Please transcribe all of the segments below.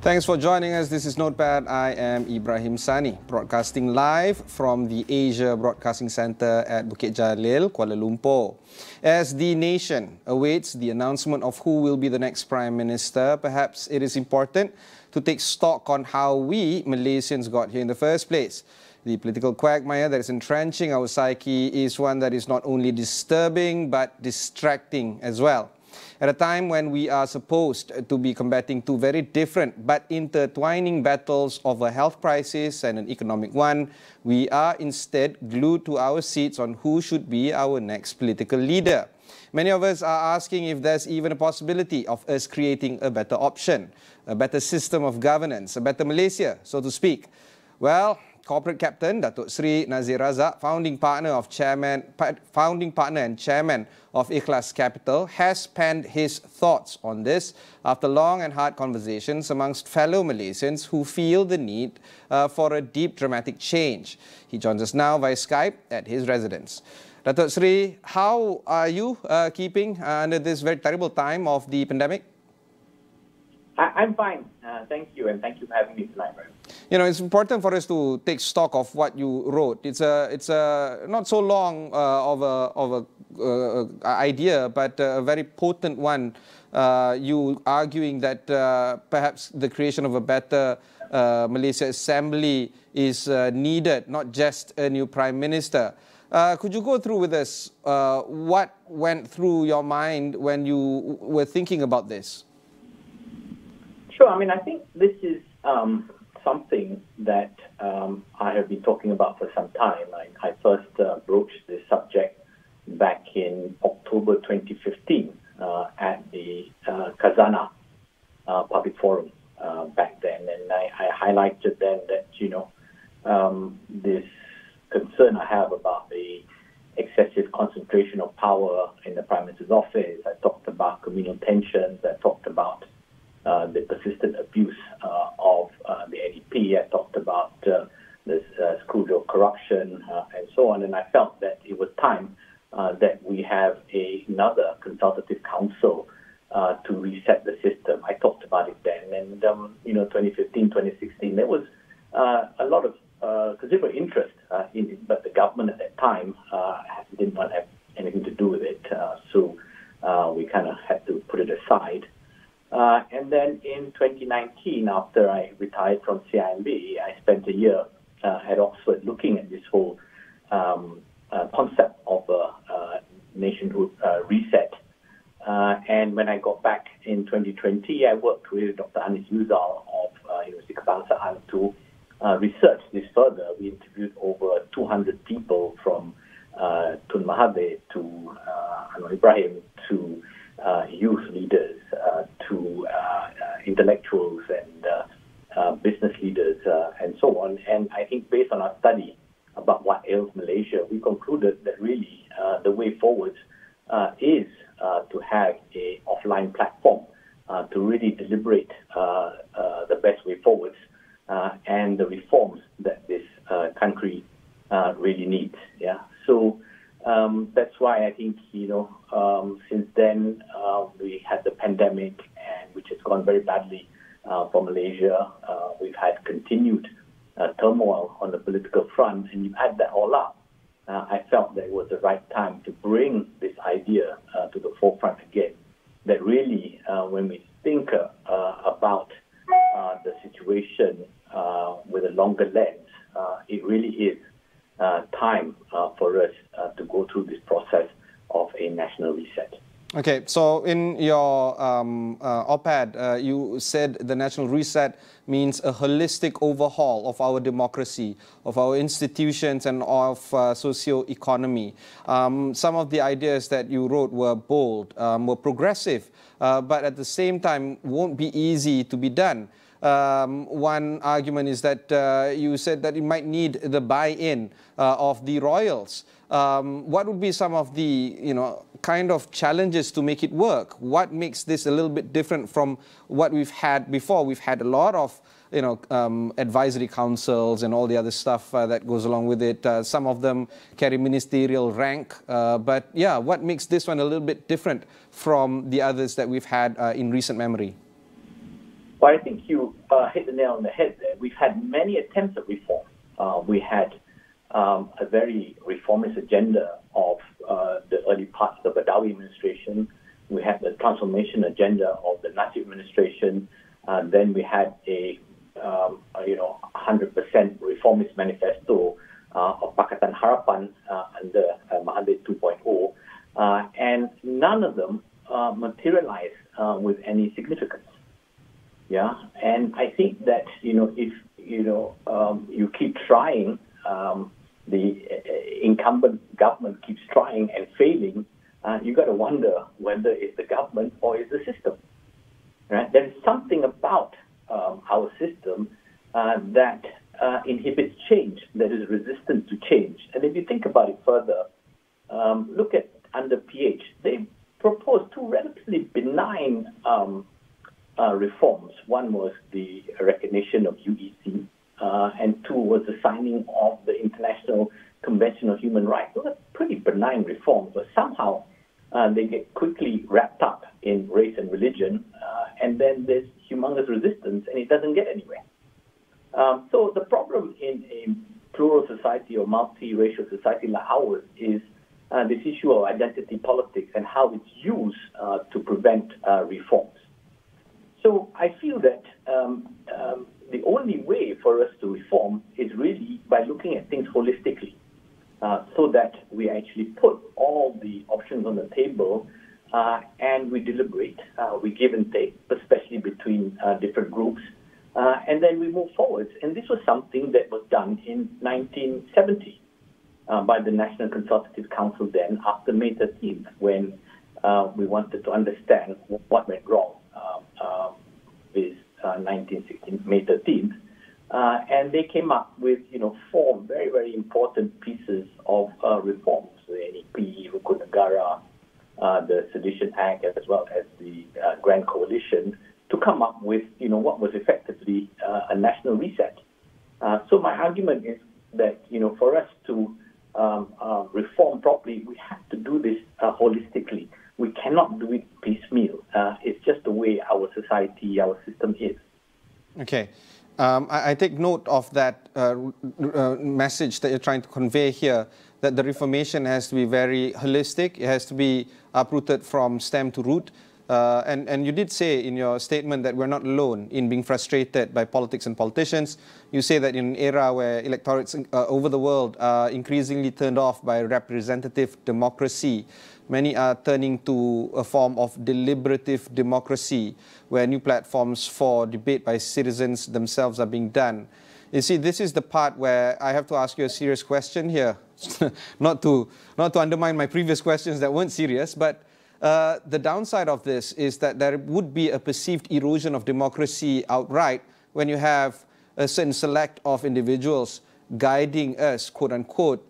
Thanks for joining us. This is Notepad. I am Ibrahim Sani, broadcasting live from the Asia Broadcasting Centre at Bukit Jalil, Kuala Lumpur. As the nation awaits the announcement of who will be the next Prime Minister, perhaps it is important to take stock on how we Malaysians got here in the first place. The political quagmire that is entrenching our psyche is one that is not only disturbing but distracting as well. At a time when we are supposed to be combating two very different but intertwining battles of a health crisis and an economic one, we are instead glued to our seats on who should be our next political leader. Many of us are asking if there's even a possibility of us creating a better option, a better system of governance, a better Malaysia, so to speak. Well, Corporate Captain Dato Sri Nazir Razak, founding partner and chairman of Ikhlas Capital, has penned his thoughts on this after long and hard conversations amongst fellow Malaysians who feel the need for a deep dramatic change. He joins us now via Skype at his residence. Dato Sri, how are you keeping under this very terrible time of the pandemic? I'm fine. Thank you, and thank you for having me tonight, Brian. You know, it's important for us to take stock of what you wrote. It's a not so long of a idea, but a very potent one. You arguing that perhaps the creation of a better Malaysia Assembly is needed, not just a new Prime Minister. Could you go through with us what went through your mind when you were thinking about this? Sure. I mean, I think this is something that I have been talking about for some time. I first broached this subject back in October 2015 at the Khazanah Public Forum back then. And I highlighted then that, this concern I have about the excessive concentration of power in the Prime Minister's office. I talked about communal tensions. I talked about the persistent abuse of the NEP. I talked about this screwjob corruption and so on. And I felt that it was time that we have another consultative council to reset the system. I talked about it then. And, 2015, 2016, there was a lot of considerable interest in it, but the government at that time did not have anything to do with it. So we kind of had to put it aside. And then in 2019, after I retired from CIMB, I spent a year at Oxford looking at this whole concept of a nationhood reset. And when I got back in 2020, I worked with Dr. Anis Yuzal of University Kebangsaan to research this further. We interviewed over 200 people from Tun Mahathir to Ibrahim to youth leaders, to intellectuals and business leaders and so on. And I think based on our study about what ails Malaysia, we concluded that really the way forward is to have an offline platform to really deliberate the best way forward and the reforms that this country really needs. Yeah. So that's why I think, since then we had the pandemic, and which has gone very badly for Malaysia. We've had continued turmoil on the political front, and you add that all up. I felt that it was the right time to bring this idea to the forefront again, that really when we think about the situation with a longer lens, it really is time for us to go through this process of a national reset. Okay, so in your op-ed, you said the national reset means a holistic overhaul of our democracy, of our institutions, and of socio-economy. Some of the ideas that you wrote were bold, were progressive, but at the same time won't be easy to be done. One argument is that you said that it might need the buy-in of the royals. What would be some of the, kind of challenges to make it work? What makes this a little bit different from what we've had before? We've had a lot of, advisory councils and all the other stuff that goes along with it. Some of them carry ministerial rank. But yeah, what makes this one a little bit different from the others that we've had in recent memory? Well, I think you hit the nail on the head there. We've had many attempts at reform. We had a very reformist agenda of the early parts of the Badawi administration. We had the transformation agenda of the Nazir administration. Then we had a 100% reformist manifesto of Pakatan Harapan under Mahathir 2.0, and none of them materialized with any significance. Yeah, and I think that if you keep trying, the incumbent government keeps trying and failing, you got to wonder whether it's the government or it's the system. Right? There is something about our system that inhibits change, that is resistant to change. And if you think about it further, look at under PH. They proposed two relatively benign reforms. One was the recognition of UEC, and two was the signing of the International Convention of Human Rights. Those are pretty benign reforms, but somehow they get quickly wrapped up in race and religion, and then there's humongous resistance, and it doesn't get anywhere. So the problem in a plural society or multiracial society like ours is this issue of identity politics and how it's used to prevent reforms. So I feel that the only way for us to reform is really by looking at things holistically, so that we actually put all the options on the table and we deliberate, we give and take, especially between different groups, and then we move forward. And this was something that was done in 1970 by the National Consultative Council then, after May 13th, when we wanted to understand what went wrong with 1916, May 13th. And they came up with, four very, very important pieces of reforms: the NEP, Rukun Negara, the Sedition Act, as well as the Grand Coalition, to come up with, what was effectively a national reset. So my argument is that, for us to reform properly, we have to do this holistically. We cannot do it piecemeal. It's just the way our society, our system is. Okay. I take note of that message that you're trying to convey here, that the reformation has to be very holistic. It has to be uprooted from stem to root. And you did say in your statement that we're not alone in being frustrated by politics and politicians. You say that in an era where electorates over the world are increasingly turned off by representative democracy, many are turning to a form of deliberative democracy, where new platforms for debate by citizens themselves are being done. You see, this is the part where I have to ask you a serious question here, not to undermine my previous questions that weren't serious, but the downside of this is that there would be a perceived erosion of democracy outright when you have a certain select of individuals guiding us, quote unquote,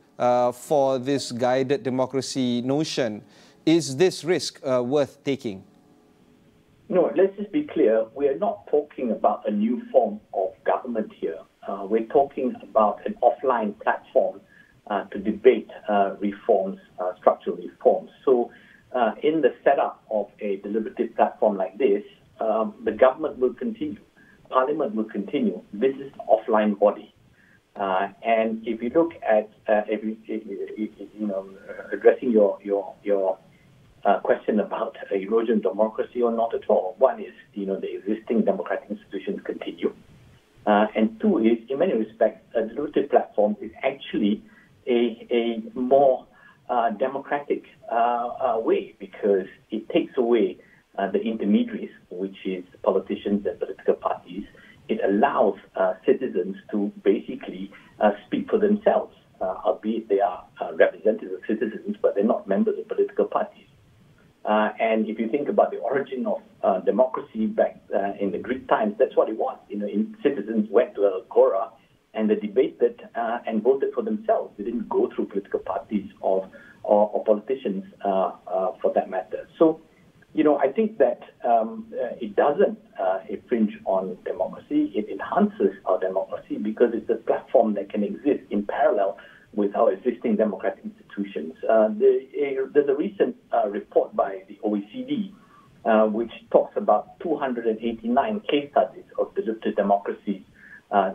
for this guided democracy notion. Is this risk worth taking? No, let's just be clear. We are not talking about a new form of government here. We're talking about an offline platform to debate reforms, structural reforms. So in the setup of a deliberative platform like this, the government will continue, Parliament will continue. This is an offline body. And if you look at, addressing your question about erosion of democracy or not at all, one is, the existing democratic institutions continue. And two is, in many respects, a deliberative platform is actually a more democratic way, because it takes away the intermediaries, which is politicians and political parties. It allows citizens to basically speak for themselves, albeit they are representatives of citizens, but they're not members of political parties. And if you think about the origin of democracy back in the Greek times, that's what it was. Citizens went to an agora and they debated and voted for themselves. They didn't go through political parties or politicians for that matter. So, I think that it doesn't infringe on democracy. It enhances our democracy because it's a platform that can exist in parallel with our existing democratic institutions. There's a recent report by the OECD which talks about 289 case studies deliberative democracies,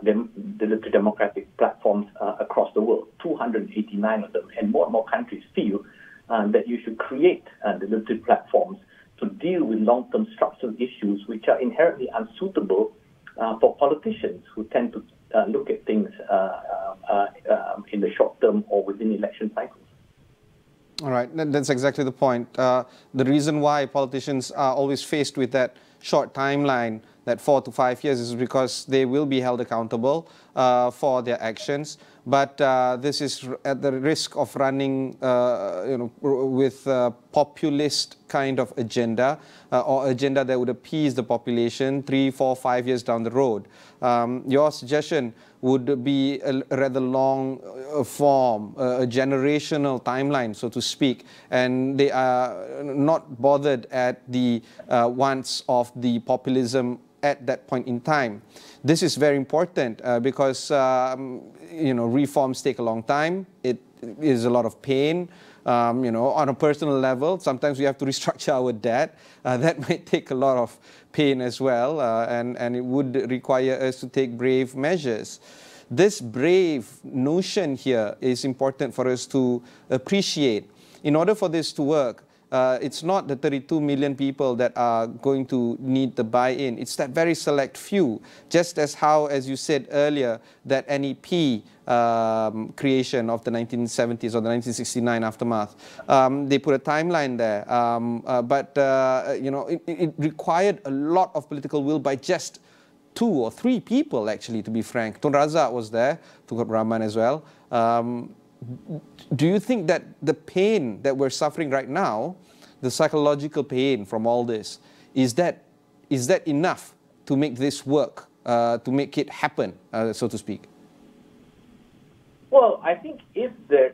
deliberative democratic platforms across the world, 289 of them, and more countries feel that you should create deliberative platforms to deal with long-term structural issues which are inherently unsuitable for politicians who tend to look at things in the short term or within election cycles. All right, that's exactly the point. The reason why politicians are always faced with that short timeline, that 4 to 5 years, is because they will be held accountable for their actions. But this is at the risk of running, with a populist kind of agenda or agenda that would appease the population 3, 4, 5 years down the road. Your suggestion would be a rather long form, a generational timeline, so to speak, and they are not bothered at the wants of the populism at that point in time. This is very important because reforms take a long time. It is a lot of pain. On a personal level, sometimes we have to restructure our debt. That might take a lot of pain as well, and it would require us to take brave measures. This brave notion here is important for us to appreciate. In order for this to work, it's not the 32 million people that are going to need the buy-in. It's that very select few. Just as how, as you said earlier, that NEP creation of the 1970s or the 1969 aftermath, they put a timeline there. But it required a lot of political will by just 2 or 3 people, actually, to be frank. Tun Razak was there, Tun Rahman as well. Do you think that the pain that we're suffering right now, the psychological pain from all this, is that enough to make this work, to make it happen, so to speak? Well, I think if there,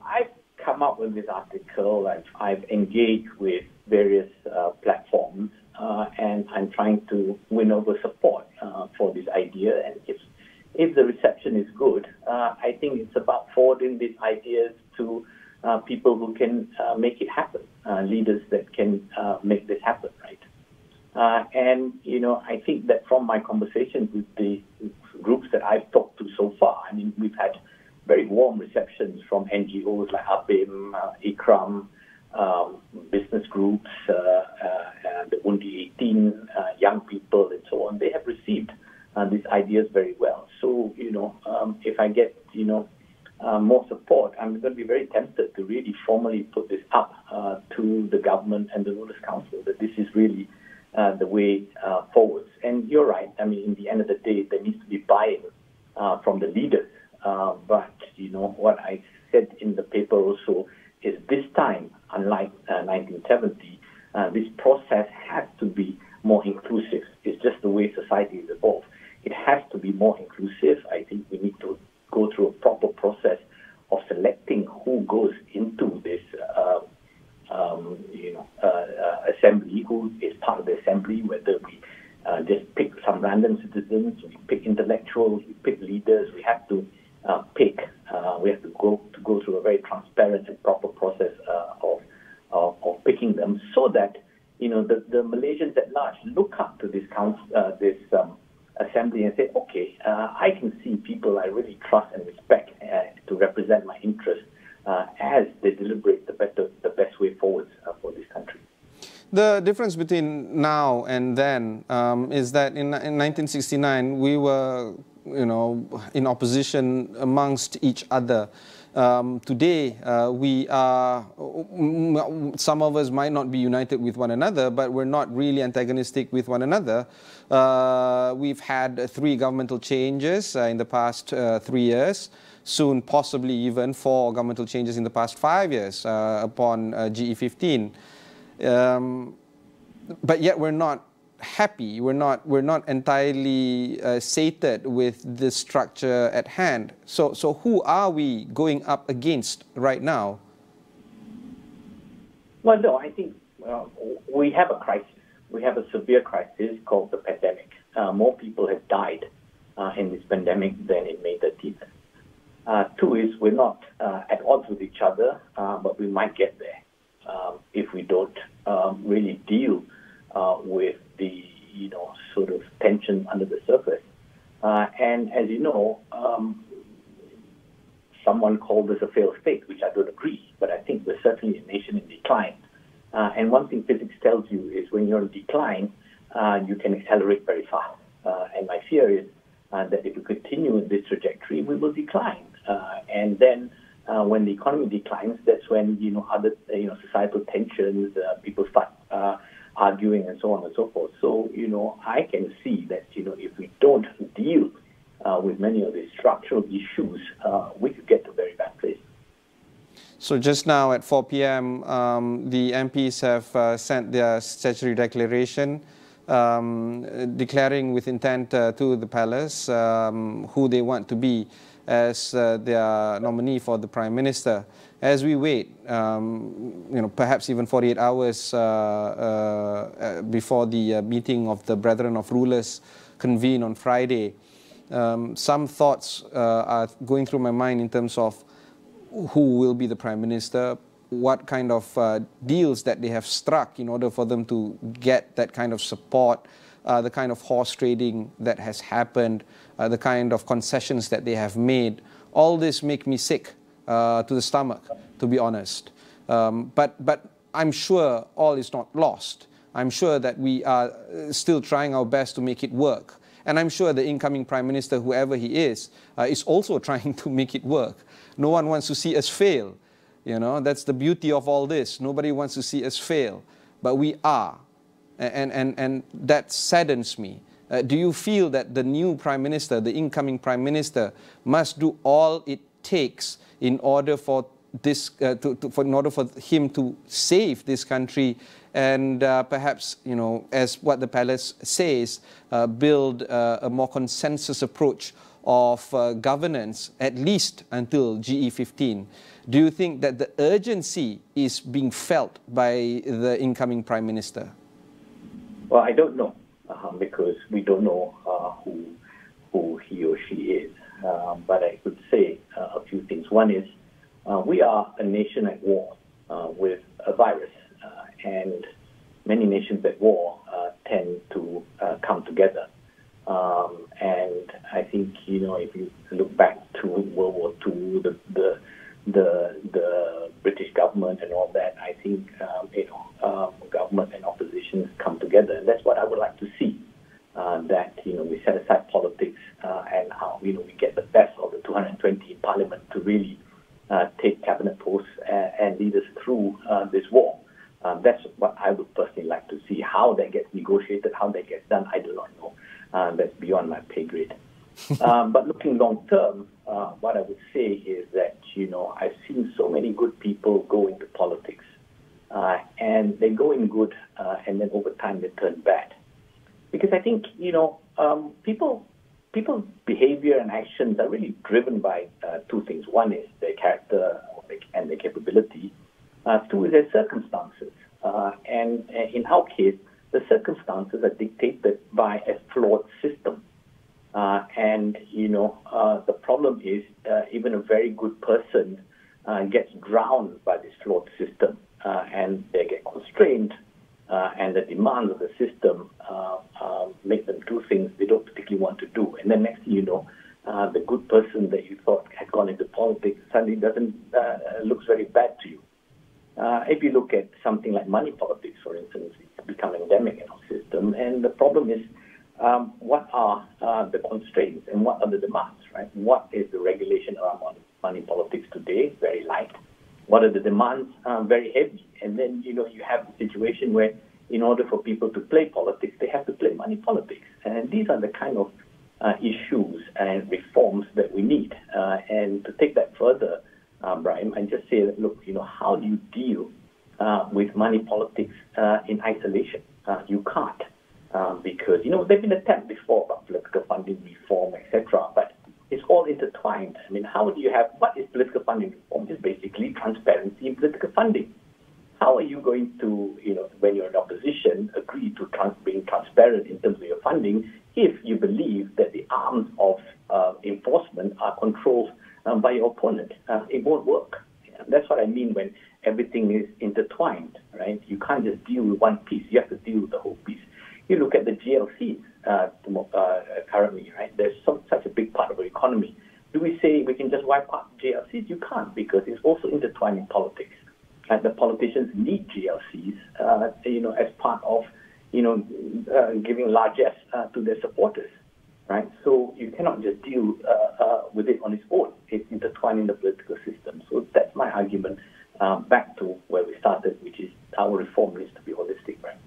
I've come up with this article, I've engaged with various platforms, and I'm trying to win over support for this idea. And if the reception is good, I think it's about forwarding these ideas to people who can make it happen, leaders that can make this happen, right? And, I think that from my conversations with the groups that I've talked to so far, I mean, we've had very warm receptions from NGOs like ABIM, IKRAM, business groups, the Undi 18, young people, and so on. They have received these ideas very well. So, if I get, more support, I'm going to be very tempted to really formally put this up to the government and the Rulers Council, that this is really the way forwards. And you're right. I mean, in the end of the day, there needs to be buy-in from the leaders. But, what I said in the paper also is this time, unlike 1970, this process has to be more inclusive. It's just the way society has evolved. It has to be more inclusive. I think we need to go through a proper process of selecting who goes into this, assembly, who is part of the assembly, whether we just pick some random citizens, we pick intellectuals, we pick leaders. We have to pick. We have to go through a very transparent and proper process of picking them, so that the Malaysians at large look up to this assembly and say, okay, I can see people I really trust and respect to represent my interests as they deliberate the best way forward for this country. The difference between now and then is that in 1969 we were, in opposition amongst each other. Today, we are, some of us might not be united with one another, but we're not really antagonistic with one another. We've had 3 governmental changes in the past 3 years, soon possibly even 4 governmental changes in the past 5 years upon GE15. But yet we're not happy, we're not entirely sated with the structure at hand. So who are we going up against right now? Well, no, I think we have a crisis. We have a severe crisis called the pandemic. More people have died in this pandemic than in May 13th. 2 is we're not at odds with each other, but we might get there if we don't really deal with the sort of tensions under the surface. And as you know, someone called this a failed state, which I don't agree, but I think we're certainly a nation in decline. And one thing physics tells you is when you're in decline, you can accelerate very fast. And my fear is that if we continue in this trajectory, we will decline. And then when the economy declines, that's when, other, societal tensions, people start arguing and so on and so forth. So, I can see that, if we don't deal with many of these structural issues, we could get to a very bad place. So just now at 4 p.m., the MPs have sent their statutory declaration declaring with intent to the palace who they want to be as their nominee for the Prime Minister. As we wait, perhaps even 48 hours before the meeting of the Brethren of Rulers convene on Friday, some thoughts are going through my mind in terms of who will be the Prime Minister, what kind of deals that they have struck in order for them to get that kind of support, the kind of horse trading that has happened, the kind of concessions that they have made. All this make me sick to the stomach, to be honest. But I'm sure all is not lost. I'm sure that we are still trying our best to make it work. And I'm sure the incoming Prime Minister, whoever he is also trying to make it work. No one wants to see us fail. That's the beauty of all this. Nobody wants to see us fail, but we are. And that saddens me. Do you feel that the new Prime Minister, the incoming Prime Minister, must do all it takes in order for this, in order for him to save this country and perhaps, as what the palace says, build a more consensus approach of governance, at least until GE15? Do you think that the urgency is being felt by the incoming Prime Minister? Well, I don't know, because we don't know who he or she is. But I could say a few things. One is we are a nation at war with a virus, and many nations at war tend to come together. And I think, if you look back to World War II, the British government and all that, I think, government and opposition come together. And that's what I would like to see, that, we set aside politics and how, we get the best of the 220 in Parliament to really take cabinet posts and lead us through this war. That's what I would personally like to see. How that gets negotiated, how that gets done, I do not know. That's beyond my pay grade. But looking long term, what I would say is that, I've seen so many good people go into politics, and they go in good, and then over time they turn bad. Because I think, people's behavior and actions are really driven by two things. One is their character and their capability. Two is their circumstances. And in our case, the circumstances are dictated by a flawed system. And the problem is even a very good person gets drowned by this flawed system, and they get constrained, and the demands of the system make them do things they don't particularly want to do. And then next thing you know, the good person that you thought had gone into politics suddenly looks very bad to you. If you look at something like money politics, for instance, it's become endemic in our system. And the problem is, what are the constraints and what are the demands, right? What is the regulation around money politics today? Very light. What are the demands? Very heavy. And then, you have the situation where in order for people to play politics, they have to play money politics. And these are the kind of issues and reforms that we need. And to take that further, Ibrahim, I just say that, look, how do you deal with money politics in isolation? You can't. Because, they've been attempts before about political funding reform, etc., but it's all intertwined. I mean, how do you have, what is political funding reform? It's basically transparency in political funding. How are you going to, when you're in opposition, agree to being transparent in terms of your funding if you believe that the arms of enforcement are controlled by your opponent? It won't work. That's what I mean when everything is intertwined, right? You can't just deal with one piece. You have to deal with the whole piece. You look at the GLCs currently, right? There's such a big part of our economy. Do we say we can just wipe out GLCs? You can't, because it's also intertwined in politics. Like the politicians need GLCs, as part of, giving largesse to their supporters, right? So you cannot just deal with it on its own. It's intertwined in the political system. So that's my argument back to where we started, which is our reform needs to be holistic, right?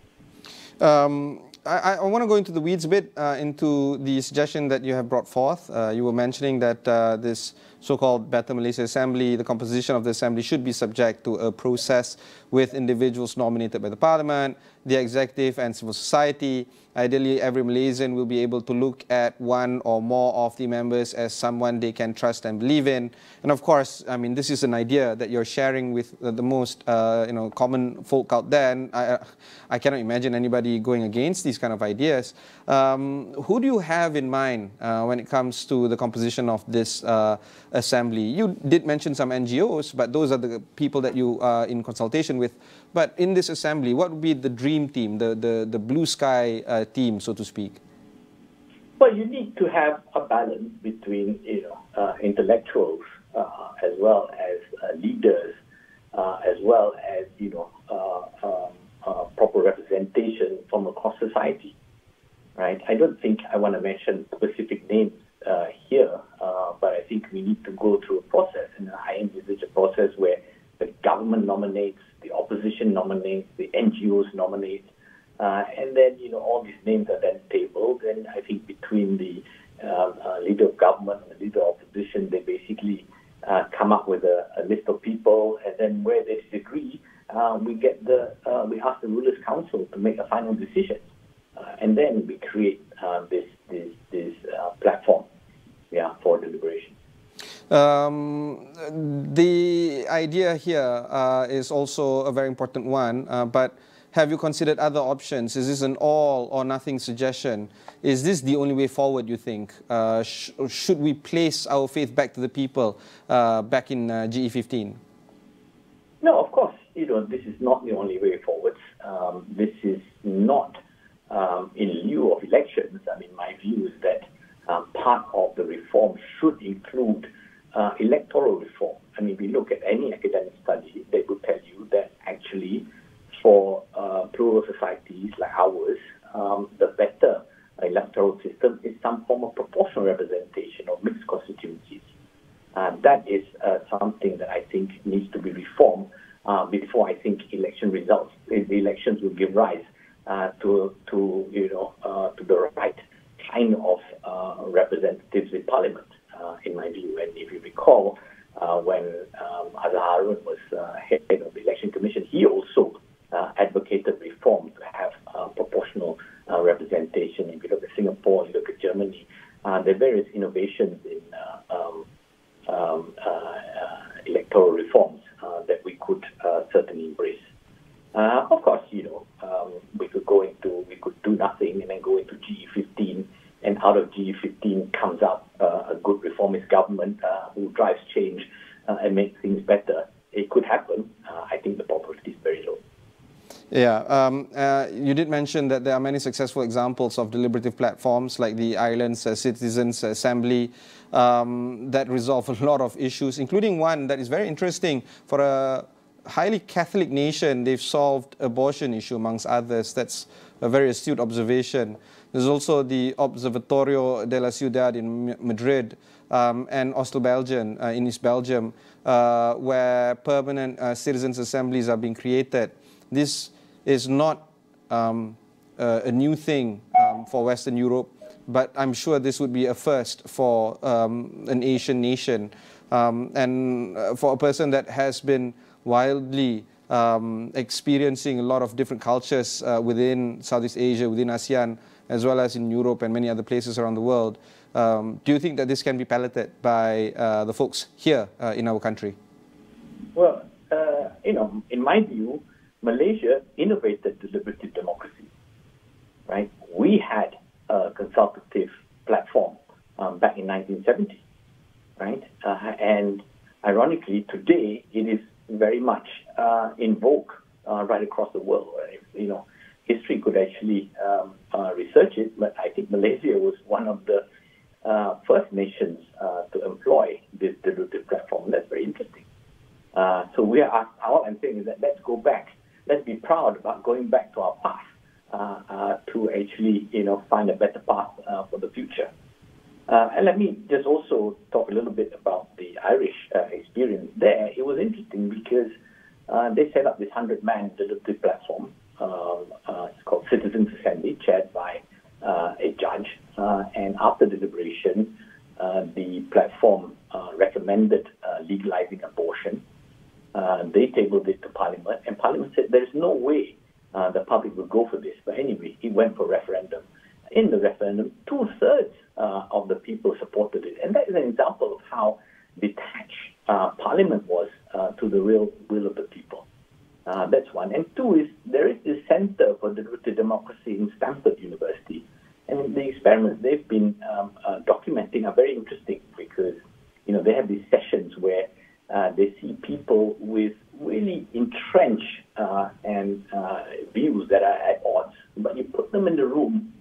I want to go into the weeds a bit, into the suggestion that you have brought forth. You were mentioning that this so-called Better Malaysia Assembly, the composition of the Assembly should be subject to a process with individuals nominated by the Parliament, the executive and civil society. Ideally, every Malaysian will be able to look at one or more of the members as someone they can trust and believe in. And of course, I mean, this is an idea that you're sharing with the most common folk out there, and I cannot imagine anybody going against these kind of ideas. Who do you have in mind when it comes to the composition of this assembly? You did mention some NGOs, but those are the people that you are in consultation with. But in this assembly, what would be the dream team, the blue sky team, so to speak? Well, you need to have a balance between intellectuals as well as leaders, as well as proper representation from across society, right? I don't think I want to mention specific names here, but I think we need to go through a process, and I envisage a process where the government nominates, the opposition nominates, the NGOs nominate, and then all these names are then tabled. And I think between the leader of government and the leader of opposition, they basically come up with a list of people, and then where they disagree, we ask the Rulers' Council to make a final decision, and then we create this platform, for deliberation. The idea here is also a very important one, but have you considered other options? Is this an all or nothing suggestion? Is this the only way forward, you think? Should we place our faith back to the people back in GE15? No, of course, this is not the only way forward. This is not in lieu of elections. I mean, my view is that part of the reform should include electoral reform. I mean, we look at any academic study, they would tell you that actually for plural societies like ours, the better electoral system is some form of proportional representation of mixed constituencies. That is something that I think needs to be reformed before I think election results, the elections will give rise to the right kind of representatives in Parliament, in my view. And if you recall, when Azhar Harun was head of the Election Commission, he also advocated reform to have proportional representation. If you look at Singapore, you look at Germany, there are various innovations in electoral reforms that we could certainly embrace. Of course, we could do nothing and then go into GE15, and out of GE15 comes up a good reformist government who drives change and makes things better. It could happen. I think the probability is very low. Yeah, you did mention that there are many successful examples of deliberative platforms like the Islands Citizens Assembly that resolve a lot of issues, including one that is very interesting. For a highly Catholic nation, they've solved abortion issue amongst others. That's a very astute observation. There's also the Observatorio de la Ciudad in Madrid and Oslo, Belgium, in East Belgium, where permanent citizens' assemblies are being created. This is not a new thing for Western Europe, but I'm sure this would be a first for an Asian nation. And for a person that has been wildly experiencing a lot of different cultures within Southeast Asia, within ASEAN, as well as in Europe and many other places around the world, do you think that this can be piloted by the folks here in our country? Well, in my view, Malaysia innovated deliberative democracy, right? We had a consultative platform back in 1970, right? And ironically, today it is very much in vogue right across the world. Right? history could actually research it, but I think Malaysia was one of the first nations to employ this deliberative platform. That's very interesting. So all I'm saying is that let's go back. Let's be proud about going back to our past to actually, find a better path for the future. And let me just also talk a little bit about the Irish experience there. It was interesting because they set up this 100-man deliberative platform. It's called Citizens Assembly, chaired by a judge. And after deliberation, the platform recommended legalizing abortion. They tabled it to Parliament, and Parliament said there's no way the public will go for this. But anyway, it went for referendum. In the referendum, 2/3 of the people supported it. And that is an example of how detached Parliament was to the real will of the people. That's one. And two is there is this Centre for Deliberative Democracy in Stanford University. And the experiments they've been documenting are very interesting because, they have these sessions where they see people with really entrenched and views that are at odds. But you put them in the room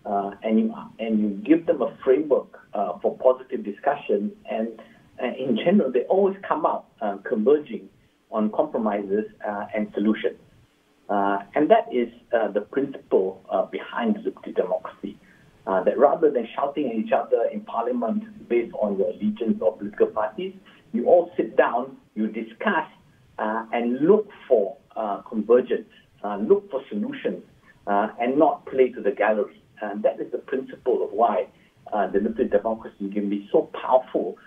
and you give them a framework for positive discussion, and in general, they always come out converging on compromises and solutions. And that is the principle behind deliberative democracy. That rather than shouting at each other in Parliament based on your allegiance or political parties, you all sit down, you discuss, and look for convergence, look for solutions, and not play to the gallery. And that is the principle of why deliberative democracy can be so powerful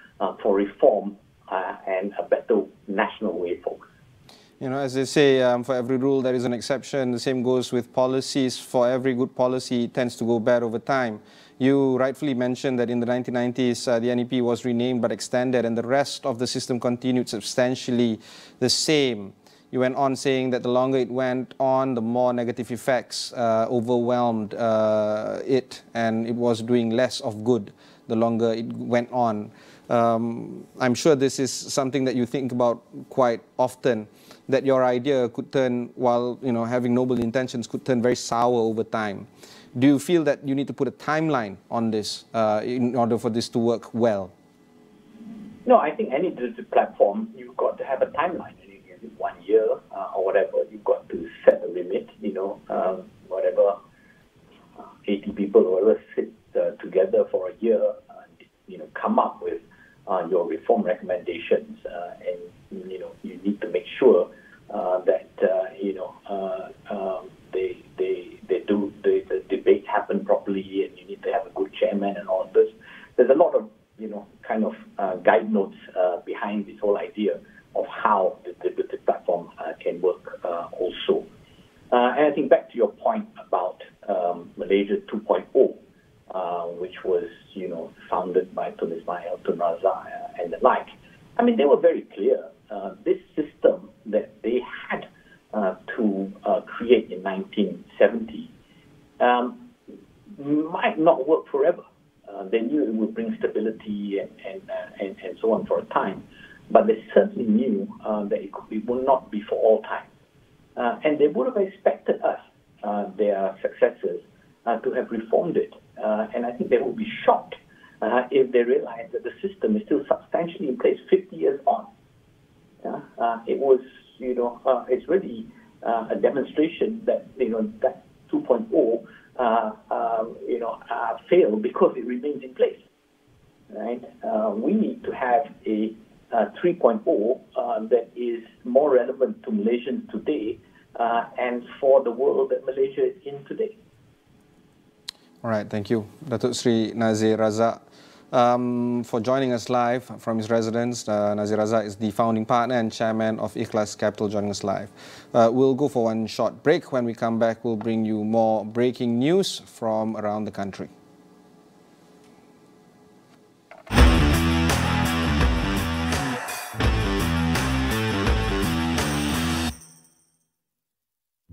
for reform and a better national way forward. As they say, for every rule there is an exception. The same goes with policies. For every good policy, it tends to go bad over time. You rightfully mentioned that in the 1990s, the NEP was renamed but extended, and the rest of the system continued substantially the same. You went on saying that the longer it went on, the more negative effects overwhelmed it, and it was doing less of good the longer it went on. I'm sure this is something that you think about quite often, that your idea could turn, while having noble intentions, could turn very sour over time. Do you feel that you need to put a timeline on this in order for this to work well? No, I think any digital platform, you've got to have a timeline. 1 year or whatever, you've got to set a limit, whatever, 80 people or whatever sit together for a year, come up with your reform recommendations, and you need to make sure that the debates happen properly, and you need to have a good chairman and all of this. There's a lot of guide notes behind this whole idea of how the deliberative platform can work also. And I think back to your point about Malaysia 2.0, which was, founded by Tun Ismail, Tun Razak, and the like. I mean, they were very clear. This system that they had to create in 1970 might not work forever. They knew it would bring stability and so on for a time. But they certainly knew that it would not be for all time. And they would have expected us, their successors, to have reformed it. And I think they would be shocked if they realized that the system is still substantially in place 50 years on. It was, it's really a demonstration that, that 2.0, failed because it remains in place. Right? We need to have a 3.0 that is more relevant to Malaysians today and for the world that Malaysia is in today. All right, thank you, Dato Sri Nazir Razak, for joining us live from his residence. Nazir Razak is the founding partner and chairman of Ikhlas Capital, joining us live. We'll go for one short break. When we come back, we'll bring you more breaking news from around the country.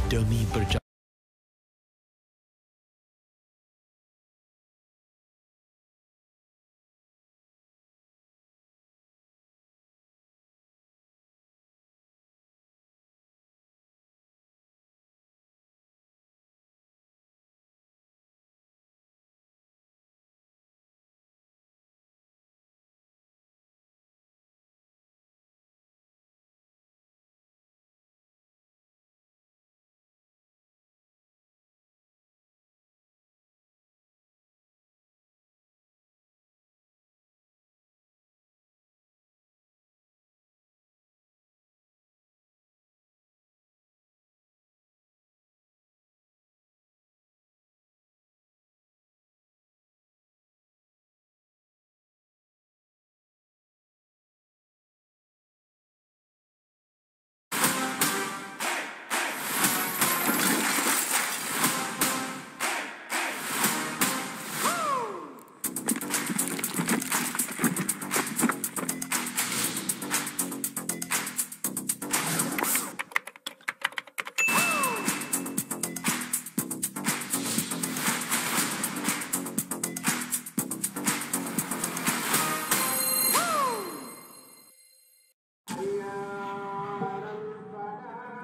Demi perjalanan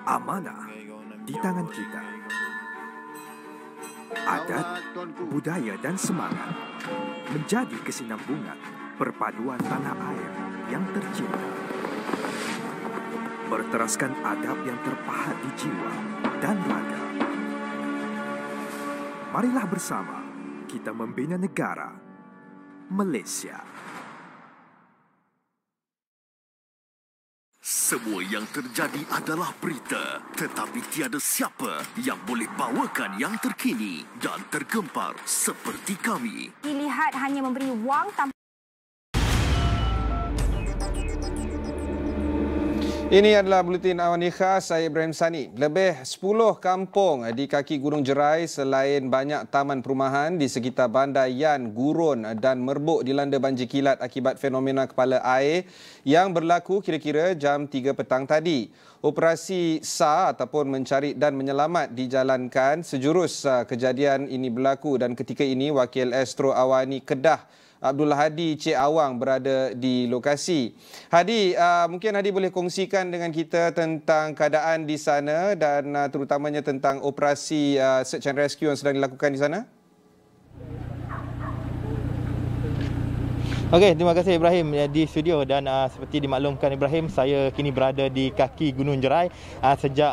Amanah di tangan kita. Adat, budaya dan semangat menjadi kesinambungan perpaduan tanah air yang tercinta. Berteraskan adab yang terpahat di jiwa dan raga. Marilah bersama kita membina negara Malaysia. Semua yang terjadi adalah berita, tetapi tiada siapa yang boleh bawakan yang terkini dan tergempar seperti kami. Dilihat hanya memberi wang tanpa. Ini adalah Buletin AWANI khas, saya Ibrahim Sani. Lebih 10 kampung di kaki Gunung Jerai selain banyak taman perumahan di sekitar bandar Yan, Gurun dan Merbuk dilanda banjir kilat akibat fenomena kepala air yang berlaku kira-kira jam 3 petang tadi. Operasi SAR ataupun mencari dan menyelamat dijalankan sejurus kejadian ini berlaku dan ketika ini Wakil Astro AWANI Kedah Abdul Hadi Cik Awang berada di lokasi. Hadi, mungkin Hadi boleh kongsikan dengan kita tentang keadaan di sana dan terutamanya tentang operasi search and rescue yang sedang dilakukan di sana? Okey, terima kasih Ibrahim di studio dan seperti dimaklumkan Ibrahim, saya kini berada di kaki Gunung Jerai sejak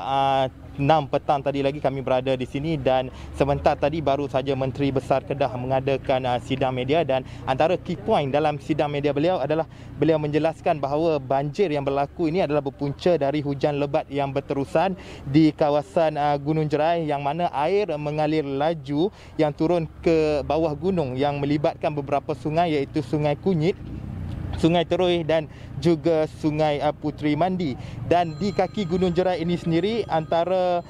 6 petang tadi lagi kami berada di sini dan sebentar tadi baru saja Menteri Besar Kedah mengadakan sidang media dan antara key point dalam sidang media beliau adalah beliau menjelaskan bahawa banjir yang berlaku ini adalah berpunca dari hujan lebat yang berterusan di kawasan Gunung Jerai yang mana air mengalir laju yang turun ke bawah gunung yang melibatkan beberapa sungai iaitu Sungai Kunyit, Sungai Terui dan juga Sungai Puteri Mandi. Dan di kaki Gunung Jerai ini sendiri antara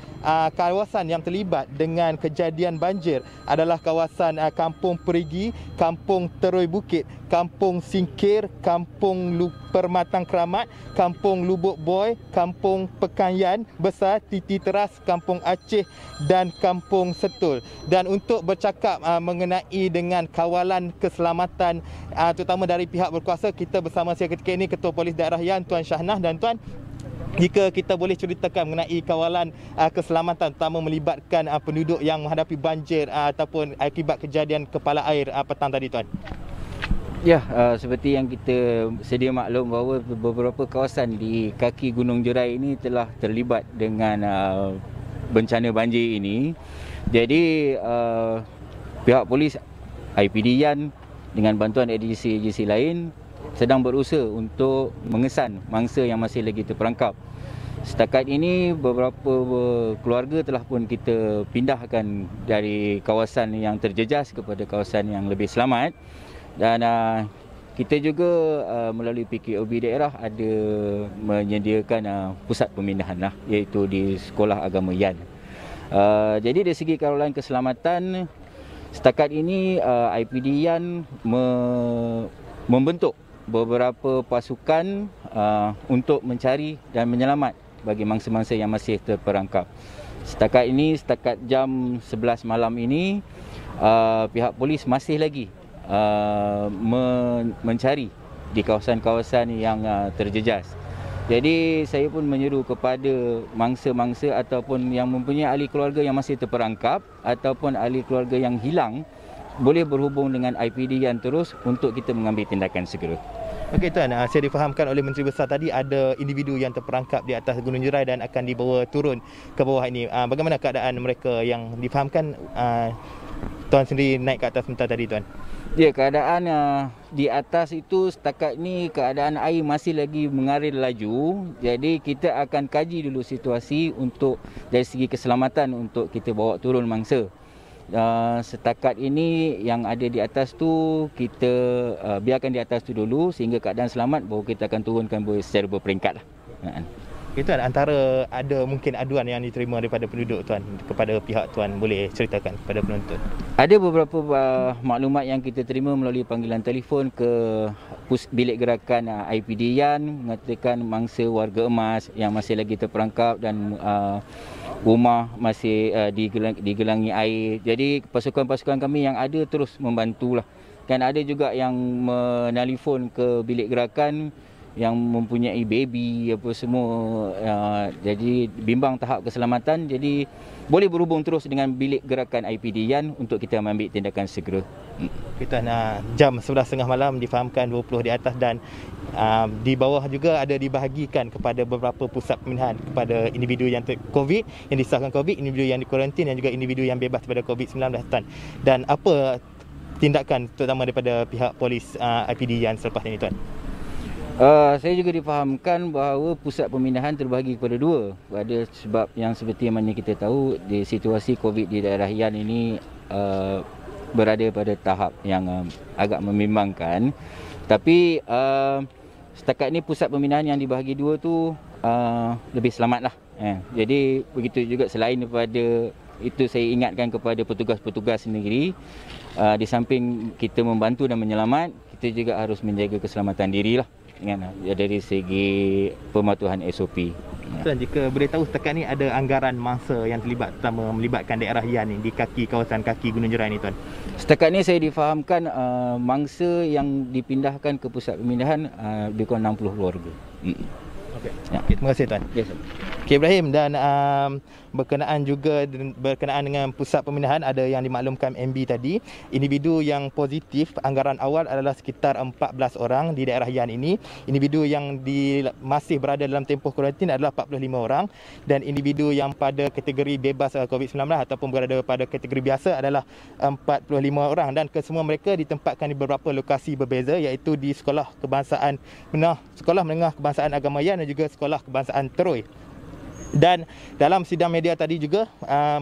kawasan yang terlibat dengan kejadian banjir adalah kawasan Kampung Perigi, Kampung Terui Bukit, Kampung Singkir, Kampung Permatang Keramat, Kampung Lubuk Boy, Kampung Pekanyan Besar, Titi Teras, Kampung Aceh dan Kampung Setul. Dan untuk bercakap mengenai dengan kawalan keselamatan terutama dari pihak berkuasa, kita bersama saya ketika ini Ketua Polis Daerah Yan Tuan Syahnah. Dan Tuan, jika kita boleh ceritakan mengenai kawalan keselamatan terutama melibatkan penduduk yang menghadapi banjir ataupun akibat kejadian kepala air petang tadi Tuan. Ya, seperti yang kita sedia maklum bahawa beberapa kawasan di kaki Gunung Jerai ini telah terlibat dengan bencana banjir ini. Jadi pihak polis IPD Yan dengan bantuan agensi-agensi lain sedang berusaha untuk mengesan mangsa yang masih lagi terperangkap. Setakat ini beberapa keluarga telah pun kita pindahkan dari kawasan yang terjejas kepada kawasan yang lebih selamat. Dan kita juga melalui PKOB daerah ada menyediakan pusat pemindahan iaitu di Sekolah Agama Yan. Jadi dari segi kawalan keselamatan, setakat ini IPD Yan membentuk beberapa pasukan untuk mencari dan menyelamat bagi mangsa-mangsa yang masih terperangkap. Setakat ini, setakat jam 11 malam ini, pihak polis masih lagi mencari di kawasan-kawasan yang terjejas. Jadi saya pun menyeru kepada mangsa-mangsa ataupun yang mempunyai ahli keluarga yang masih terperangkap ataupun ahli keluarga yang hilang, boleh berhubung dengan IPD yang terus untuk kita mengambil tindakan segera. Okey Tuan, saya difahamkan oleh Menteri Besar tadi ada individu yang terperangkap di atas Gunung Jerai dan akan dibawa turun ke bawah ini. Bagaimana keadaan mereka yang difahamkan Tuan sendiri naik ke atas sebentar tadi Tuan? Ya, keadaan di atas itu setakat ni keadaan air masih lagi mengalir laju. Jadi kita akan kaji dulu situasi untuk dari segi keselamatan untuk kita bawa turun mangsa. Setakat ini yang ada di atas tu kita biarkan di atas tu dulu sehingga keadaan selamat baru kita akan turunkan secara berperingkat lah. Okay, Tuan, antara ada mungkin aduan yang diterima daripada penduduk Tuan kepada pihak Tuan, boleh ceritakan kepada penonton? Ada beberapa maklumat yang kita terima melalui panggilan telefon ke bilik gerakan IPD Yan mengatakan mangsa warga emas yang masih lagi terperangkap dan rumah masih digelangi air. Jadi pasukan-pasukan kami yang ada terus membantulah. Dan ada juga yang menelefon ke bilik gerakan yang mempunyai baby apa semua, jadi bimbang tahap keselamatan, jadi boleh berhubung terus dengan bilik gerakan IPD Yan untuk kita mengambil tindakan segera. Kita nak jam 11.30 malam difahamkan 20 di atas dan di bawah juga ada dibahagikan kepada beberapa pusat pemindahan kepada individu yang COVID, yang disahkan COVID, individu yang dikuarantin dan juga individu yang bebas daripada COVID-19 dan apa tindakan terutama daripada pihak polis IPD Yan selepas ini, Tuan? Saya juga difahamkan bahawa pusat pemindahan terbahagi kepada dua. Pada sebab yang seperti mana kita tahu, di situasi COVID di daerah Yan ini berada pada tahap yang agak membimbangkan. Tapi setakat ini pusat pemindahan yang dibahagi dua tu lebih selamatlah. Jadi begitu juga selain daripada itu, saya ingatkan kepada petugas-petugas negeri, di samping kita membantu dan menyelamat, kita juga harus menjaga keselamatan dirilah. Dari segi pematuhan SOP. Dan jika boleh tahu setakat ni ada anggaran mangsa yang terlibat, terutama melibatkan daerah Yan ni di kawasan kaki Gunung Jerai ni, Tuan? Setakat ni saya difahamkan mangsa yang dipindahkan ke pusat pemindahan lebih kurang 60 keluarga. Okay. Ya. Okay, terima kasih, Tuan. Yes, okay, Ibrahim, dan berkenaan dengan pusat pemindahan, ada yang dimaklumkan MB tadi, individu yang positif anggaran awal adalah sekitar 14 orang di daerah Yan ini. Individu yang masih berada dalam tempoh kuarantin adalah 45 orang dan individu yang pada kategori bebas COVID-19 ataupun berada pada kategori biasa adalah 45 orang dan kesemua mereka ditempatkan di beberapa lokasi berbeza, iaitu di Sekolah Menengah Kebangsaan Agama Yan dan juga Sekolah Kebangsaan Teroi. Dan dalam sidang media tadi juga,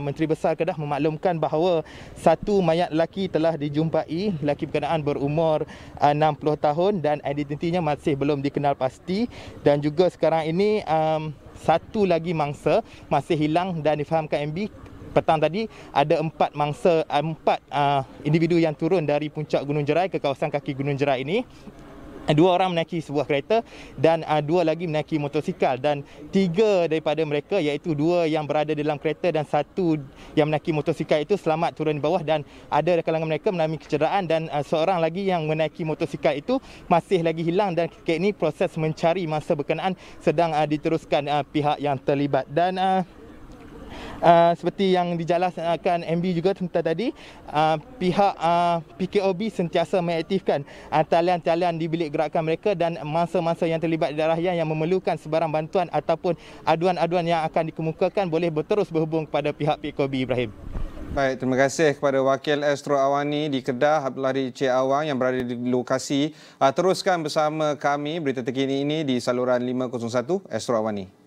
Menteri Besar Kedah memaklumkan bahawa satu mayat lelaki telah dijumpai, lelaki berkenaan berumur 60 tahun dan identitinya masih belum dikenal pasti, dan juga sekarang ini satu lagi mangsa masih hilang dan difahamkan MB petang tadi ada empat individu yang turun dari puncak Gunung Jerai ke kawasan kaki Gunung Jerai ini. 2 orang menaiki sebuah kereta dan 2 lagi menaiki motosikal, dan 3 daripada mereka, iaitu 2 yang berada dalam kereta dan 1 yang menaiki motosikal itu selamat turun di bawah, dan ada kalangan mereka mengalami kecederaan, dan seorang lagi yang menaiki motosikal itu masih lagi hilang, dan ketika ini proses mencari mangsa berkenaan sedang diteruskan pihak yang terlibat. Dan seperti yang dijelaskan MB juga sebentar tadi, pihak PKOB sentiasa mengaktifkan talian-talian di bilik gerakan mereka, dan mangsa-mangsa yang terlibat di daerah yang memerlukan sebarang bantuan ataupun aduan-aduan yang akan dikemukakan boleh terus berhubung kepada pihak PKOB, Ibrahim. Baik, terima kasih kepada Wakil Astro AWANI di Kedah, Abdullah Cik Awang yang berada di lokasi. Teruskan bersama kami berita terkini ini di saluran 501 Astro AWANI.